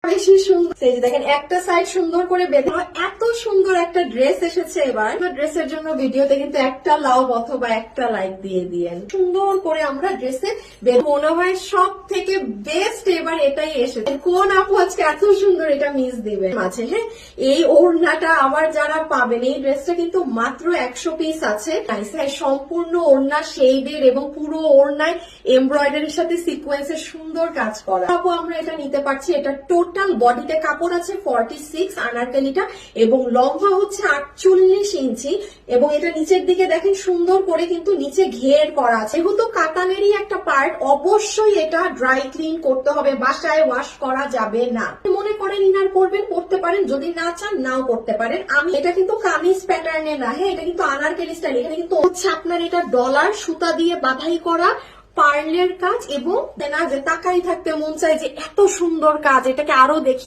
বেশি সুন্দর। এই যে দেখেন একটা সাইড সুন্দর করে বেঁধে এত সুন্দর একটা ড্রেস এসেছে। এবার ড্রেসের জন্য ভিডিওতে কিন্তু একটা লাভ অথবা একটা লাইক দিয়ে দিয়েন। সুন্দর করে আমরা ড্রেসে মনে হয় সব থেকে বেস্ট এবার এটাই এসেছে। কোন আপু আজকে এত সুন্দর এটা মিস দিবে মাঝে। হ্যাঁ, এই ওড়নাটা আবার যারা পাবেন, এই ড্রেসটা কিন্তু মাত্র 100 পিস আছে। সম্পূর্ণ ওড়না শেডের এবং পুরো ওড়নায় এমব্রয়ডারির সাথে সিকোয়েন্সের সুন্দর কাজ করা। আপু আমরা এটা নিতে পারছি। এটা টোটাল বডিতে কাপড় আছে 46 আনারকলিটা এবং লম্বা হচ্ছে 48 ইঞ্চি এবং এটা নিচের দিকে দেখেন সুন্দর করে কিন্তু নিচে ঘের করা আছে। যেহেতু কাতানেরই একটা পার্ট, অবশ্যই এটা ড্রাই ক্লিন করতে হবে, বাসায় ওয়াশ করা যাবে না। মনে করেন ইনার করবেন, করতে পারেন, যদি না চান নাও করতে পারেন। আমি এটা কিন্তু কামিজ প্যাটার্নে না, হ্যাঁ এটা কিন্তু আনারকলি স্টাইল। এখানে কিন্তু হচ্ছে আপনার এটা ডলার সুতা দিয়ে বাঁধাই করা পার্লের কাজ এবং না যে তাকাই থাকতে মন চায় যে এত সুন্দর কাজ, এটাকে আরো দেখি।